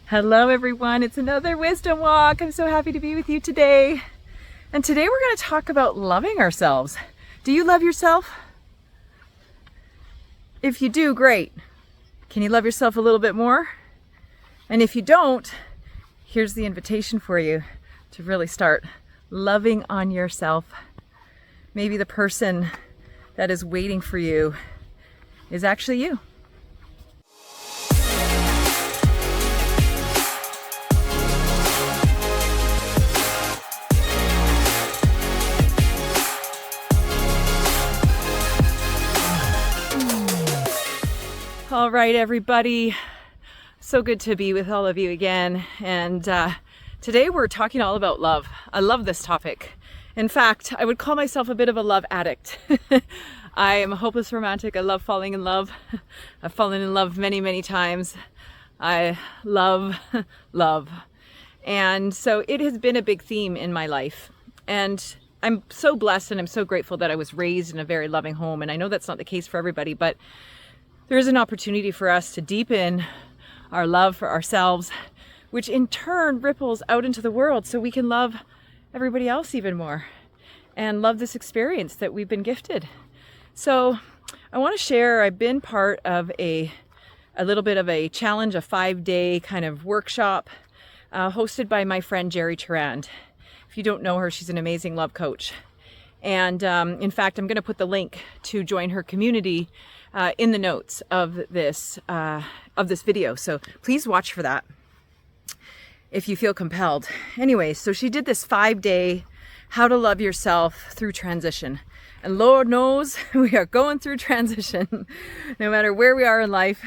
Hello everyone, it's another Wisdom Walk. I'm so happy to be with you today. And today we're going to talk about loving ourselves. Do you love yourself? If you do, great. Can you love yourself a little bit more? And if you don't, here's the invitation for you to really start loving on yourself. Maybe the person that is waiting for you is actually you. All right, everybody. So good to be with all of you again. And today we're talking all about love. I love this topic. In fact, I would call myself a bit of a love addict. I am a hopeless romantic. I love falling in love. I've fallen in love many, many times. I love love. And so it has been a big theme in my life. And I'm so blessed and I'm so grateful that I was raised in a very loving home. And I know that's not the case for everybody, but there is an opportunity for us to deepen our love for ourselves, which in turn ripples out into the world so we can love everybody else even more and love this experience that we've been gifted. So I want to share, I've been part of a little bit of a challenge, a 5-day kind of workshop hosted by my friend Jerry Turand. If you don't know her, she's an amazing love coach. And in fact, I'm going to put the link to join her community in the notes of this video. So please watch for that if you feel compelled. Anyway, so she did this 5-day how to love yourself through transition. And Lord knows we are going through transition. No matter where we are in life,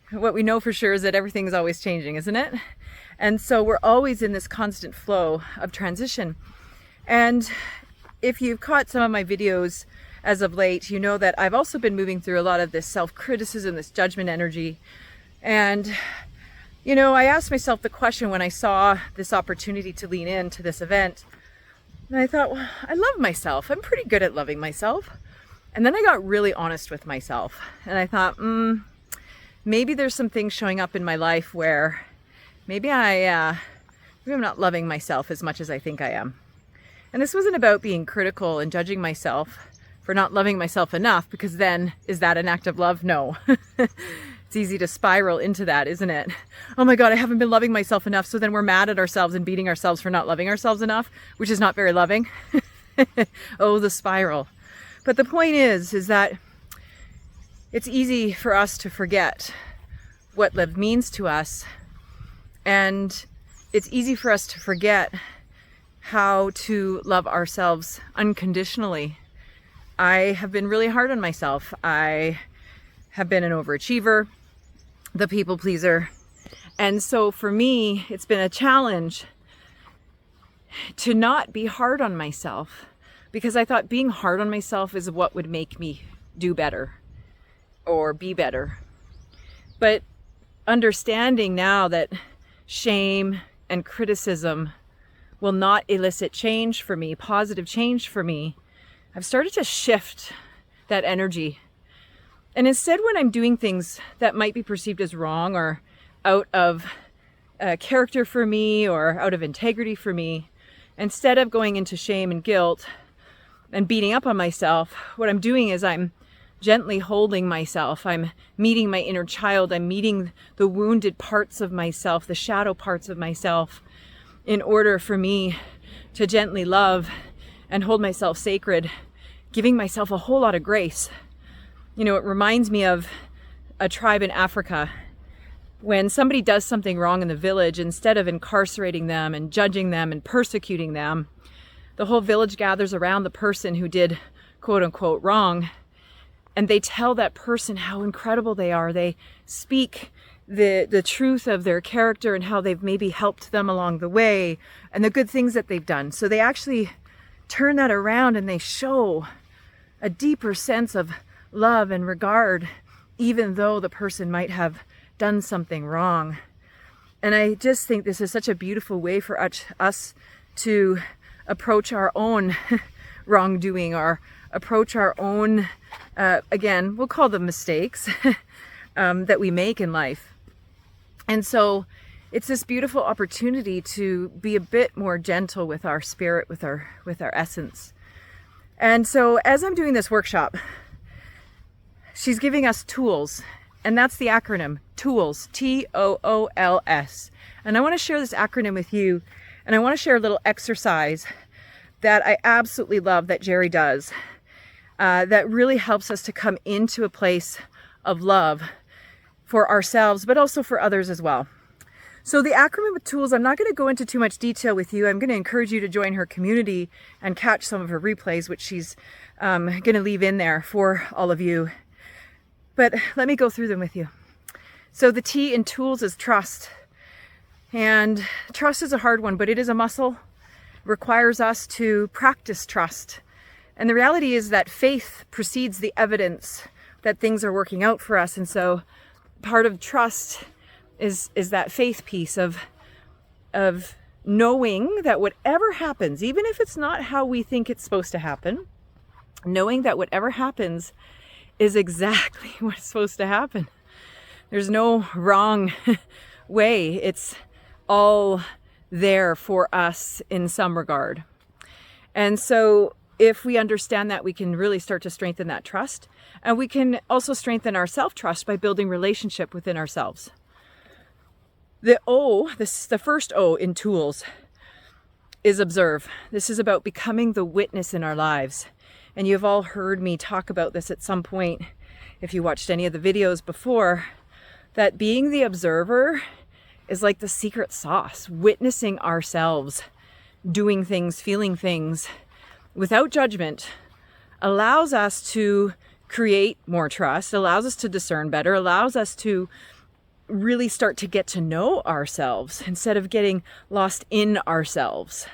what we know for sure is that everything is always changing, isn't it? And so we're always in this constant flow of transition. And if you've caught some of my videos as of late, you know that I've also been moving through a lot of this self-criticism, this judgment energy. And, you know, I asked myself the question when I saw this opportunity to lean into this event. And I thought, well, I love myself. I'm pretty good at loving myself. And then I got really honest with myself. And I thought, maybe there's some things showing up in my life where maybe I'm not loving myself as much as I think I am. And this wasn't about being critical and judging myself for not loving myself enough, because then, is that an act of love? No. It's easy to spiral into that, isn't it? Oh my God, I haven't been loving myself enough, so then we're mad at ourselves and beating ourselves for not loving ourselves enough, which is not very loving. Oh, the spiral. But the point is that it's easy for us to forget what love means to us, and it's easy for us to forget how to love ourselves unconditionally. I have been really hard on myself. I have been an overachiever, the people pleaser. And so for me, it's been a challenge to not be hard on myself, because I thought being hard on myself is what would make me do better or be better. But understanding now that shame and criticism will not elicit change for me, positive change for me, I've started to shift that energy. And instead, when I'm doing things that might be perceived as wrong or out of character for me or out of integrity for me, instead of going into shame and guilt and beating up on myself, what I'm doing is I'm gently holding myself. I'm meeting my inner child. I'm meeting the wounded parts of myself, the shadow parts of myself, in order for me to gently love and hold myself sacred, giving myself a whole lot of grace. You know, it reminds me of a tribe in Africa. When somebody does something wrong in the village, instead of incarcerating them and judging them and persecuting them, the whole village gathers around the person who did quote unquote wrong, and they tell that person how incredible they are. They speak the truth of their character and how they've maybe helped them along the way and the good things that they've done. So they actually turn that around and they show a deeper sense of love and regard, even though the person might have done something wrong. And I just think this is such a beautiful way for us to approach our own wrongdoing, or approach our own, again, we'll call them mistakes, that we make in life. And so it's this beautiful opportunity to be a bit more gentle with our spirit, with our essence. And so as I'm doing this workshop, she's giving us tools, and that's the acronym, TOOLS, TOOLS. And I want to share this acronym with you, and I want to share a little exercise that I absolutely love that Jerry does, that really helps us to come into a place of love for ourselves, but also for others as well. So the acronym of TOOLS, I'm not going to go into too much detail with you. I'm going to encourage you to join her community and catch some of her replays, which she's going to leave in there for all of you. But let me go through them with you. So the T in TOOLS is trust. And trust is a hard one, but it is a muscle. It requires us to practice trust. And the reality is that faith precedes the evidence that things are working out for us. And so part of trust is that faith piece of knowing that whatever happens, even if it's not how we think it's supposed to happen, knowing that whatever happens is exactly what's supposed to happen. There's no wrong way. It's all there for us in some regard. And so if we understand that, we can really start to strengthen that trust. And we can also strengthen our self-trust by building relationship within ourselves. The O, the first O in TOOLS, is observe. This is about becoming the witness in our lives. And you've all heard me talk about this at some point, if you watched any of the videos before, that being the observer is like the secret sauce, witnessing ourselves, doing things, feeling things without judgment, allows us to create more trust, allows us to discern better, allows us to really start to get to know ourselves instead of getting lost in ourselves.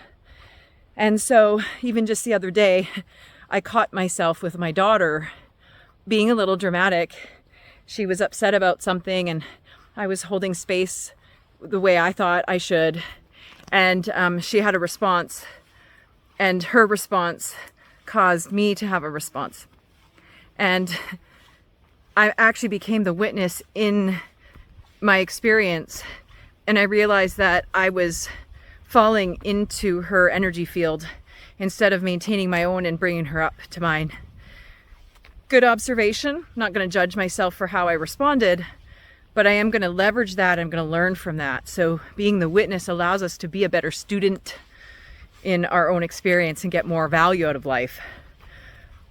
And so even just the other day, I caught myself with my daughter being a little dramatic. She was upset about something and I was holding space the way I thought I should. And she had a response, and her response caused me to have a response. And I actually became the witness in my experience, and I realized that I was falling into her energy field instead of maintaining my own and bringing her up to mine. Good observation. I'm not going to judge myself for how I responded, but I am going to leverage that. I'm going to learn from that. So being the witness allows us to be a better student in our own experience and get more value out of life.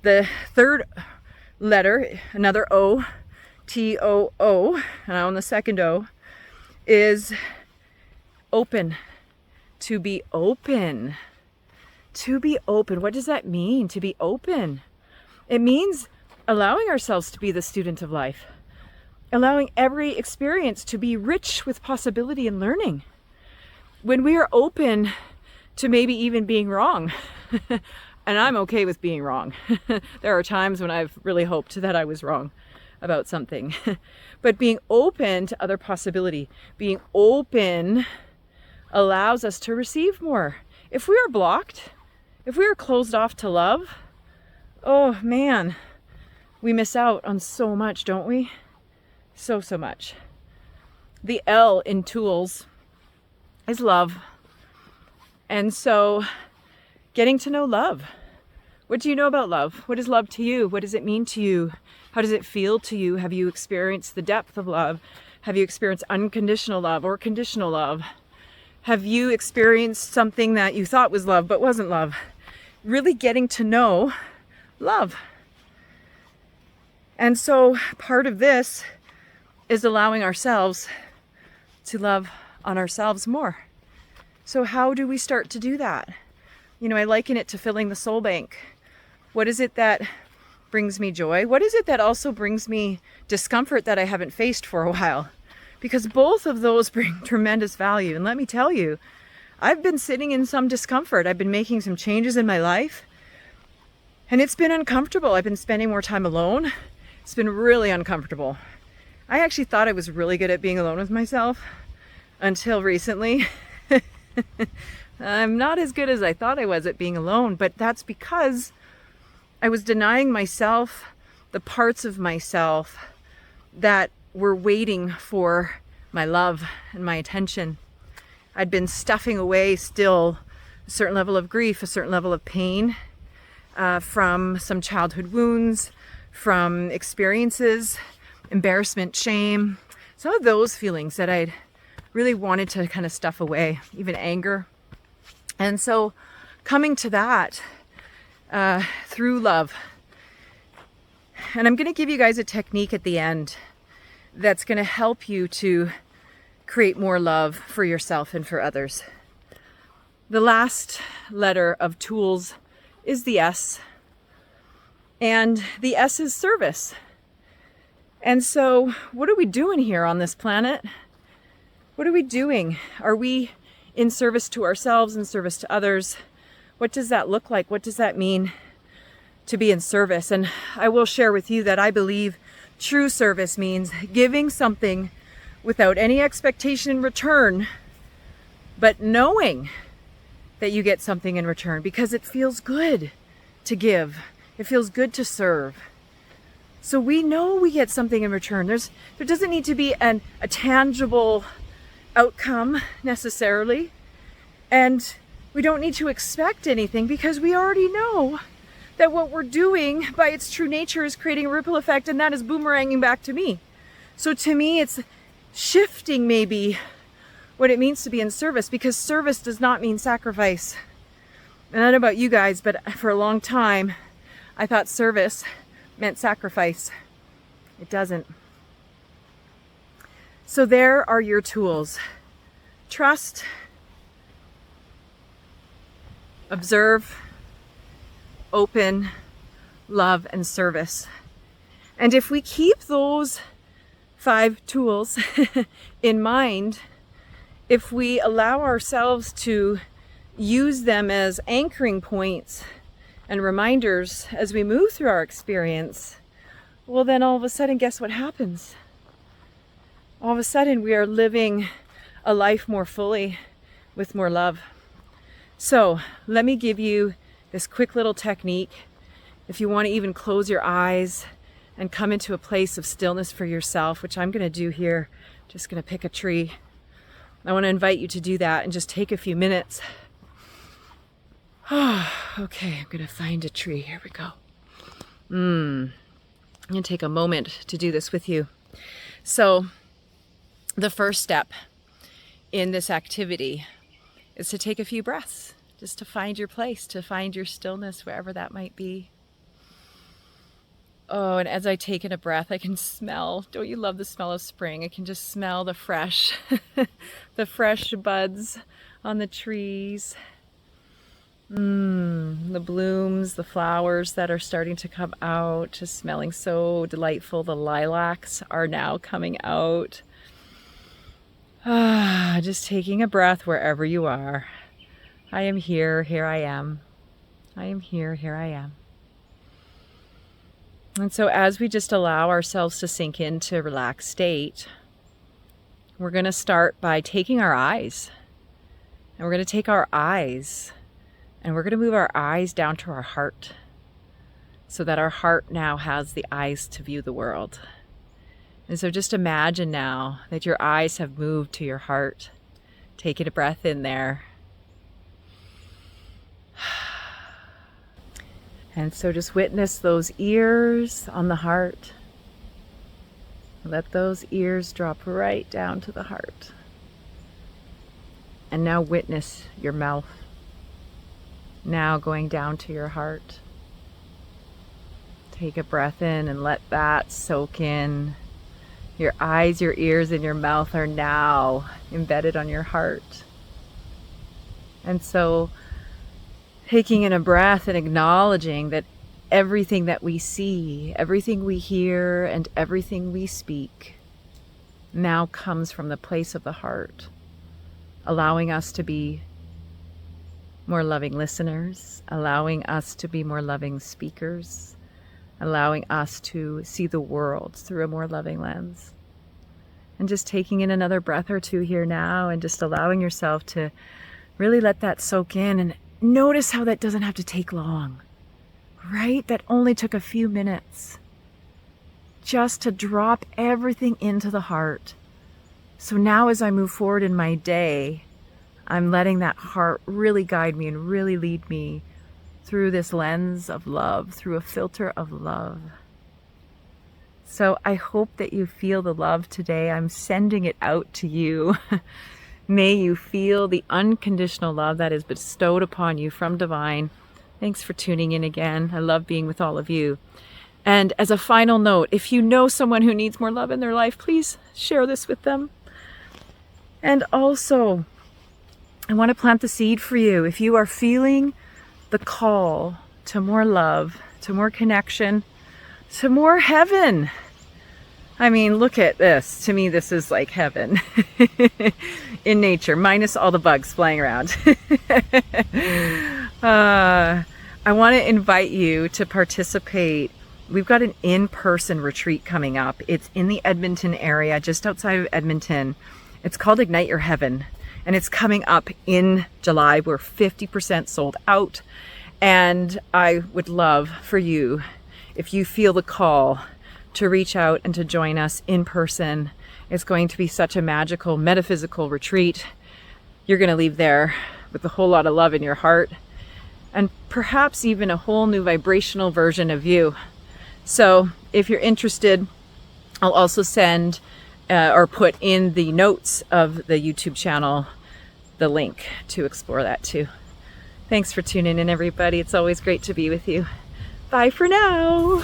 The third letter, another O, T-O-O, and on the second O, is open. To be open. To be open. What does that mean, to be open? It means allowing ourselves to be the student of life. Allowing every experience to be rich with possibility and learning. When we are open to maybe even being wrong, and I'm okay with being wrong. There are times when I've really hoped that I was wrong about something. But being open to other possibility, being open allows us to receive more. If we are blocked, if we are closed off to love, oh man, we miss out on so much, don't we? So much. The L in TOOLS is love. And so getting to know love. What do you know about love? What is love to you? What does it mean to you? How does it feel to you? Have you experienced the depth of love? Have you experienced unconditional love or conditional love? Have you experienced something that you thought was love but wasn't love? Really getting to know love. And so part of this is allowing ourselves to love on ourselves more. So how do we start to do that? You know, I liken it to filling the soul bank. What is it that brings me joy? What is it that also brings me discomfort that I haven't faced for a while? Because both of those bring tremendous value. And let me tell you, I've been sitting in some discomfort. I've been making some changes in my life, and it's been uncomfortable. I've been spending more time alone. It's been really uncomfortable. I actually thought I was really good at being alone with myself until recently. I'm not as good as I thought I was at being alone, but that's because I was denying myself the parts of myself that were waiting for my love and my attention. I'd been stuffing away still a certain level of grief, a certain level of pain from some childhood wounds, from experiences, embarrassment, shame, some of those feelings that I'd really wanted to kind of stuff away, even anger. And so coming to that through love. And I'm going to give you guys a technique at the end that's going to help you to create more love for yourself and for others. The last letter of tools is the S. And the S is service. And so what are we doing here on this planet? What are we doing? Are we in service to ourselves, in service to others? What does that look like? What does that mean to be in service? And I will share with you that I believe true service means giving something without any expectation in return, but knowing that you get something in return because it feels good to give. It feels good to serve. So we know we get something in return. There doesn't need to be a tangible outcome necessarily. And we don't need to expect anything because we already know that what we're doing by its true nature is creating a ripple effect, and that is boomeranging back to me. So to me, it's shifting maybe what it means to be in service, because service does not mean sacrifice. And I don't know about you guys, but for a long time, I thought service meant sacrifice. It doesn't. So there are your tools. Trust, observe, open, love, and service. And if we keep those 5 tools in mind, if we allow ourselves to use them as anchoring points and reminders as we move through our experience, well, then all of a sudden, guess what happens? All of a sudden, we are living a life more fully with more love. So let me give you this quick little technique. If you want to even close your eyes and come into a place of stillness for yourself, which I'm going to do here, just going to pick a tree. I want to invite you to do that and just take a few minutes. Okay, I'm going to find a tree. Here we go. I'm going to take a moment to do this with you. So the first step in this activity is to take a few breaths, just to find your place, to find your stillness, wherever that might be. Oh, and as I take in a breath, I can smell, don't you love the smell of spring? I can just smell the fresh, the fresh buds on the trees. The blooms, the flowers that are starting to come out, just smelling so delightful. The lilacs are now coming out. Just taking a breath wherever you are. I am here, here I am. I am here, here I am. And so as we just allow ourselves to sink into a relaxed state, we're going to start by taking our eyes. And we're going to take our eyes and we're going to move our eyes down to our heart, so that our heart now has the eyes to view the world. And so just imagine now that your eyes have moved to your heart. Taking a breath in there. And so just witness those ears on the heart. Let those ears drop right down to the heart. And now witness your mouth. Now going down to your heart. Take a breath in and let that soak in. Your eyes, your ears, and your mouth are now embedded on your heart. And so taking in a breath and acknowledging that everything that we see, everything we hear, and everything we speak now comes from the place of the heart, allowing us to be more loving listeners, allowing us to be more loving speakers, allowing us to see the world through a more loving lens. And just taking in another breath or two here now and just allowing yourself to really let that soak in, and notice how that doesn't have to take long, right? That only took a few minutes just to drop everything into the heart So now as I move forward in my day, I'm letting that heart really guide me and really lead me through this lens of love, through a filter of love. So I hope that you feel the love today. I'm sending it out to you. May you feel the unconditional love that is bestowed upon you from Divine. Thanks for tuning in again. I love being with all of you. And as a final note, if you know someone who needs more love in their life, please share this with them. And also, I want to plant the seed for you. If you are feeling the call to more love, to more connection, to more heaven. I mean, look at this. To me, this is like heaven in nature, minus all the bugs flying around. I want to invite you to participate. We've got an in-person retreat coming up. It's in the Edmonton area, just outside of Edmonton. It's called Ignite Your Heaven, and it's coming up in July. We're 50% sold out, and I would love for you, if you feel the call, to reach out and to join us in person. It's going to be such a magical, metaphysical retreat. You're going to leave there with a whole lot of love in your heart, and perhaps even a whole new vibrational version of you. So if you're interested, I'll also send or put in the notes of the YouTube channel the link to explore that too. Thanks for tuning in, everybody. It's always great to be with you. Bye for now.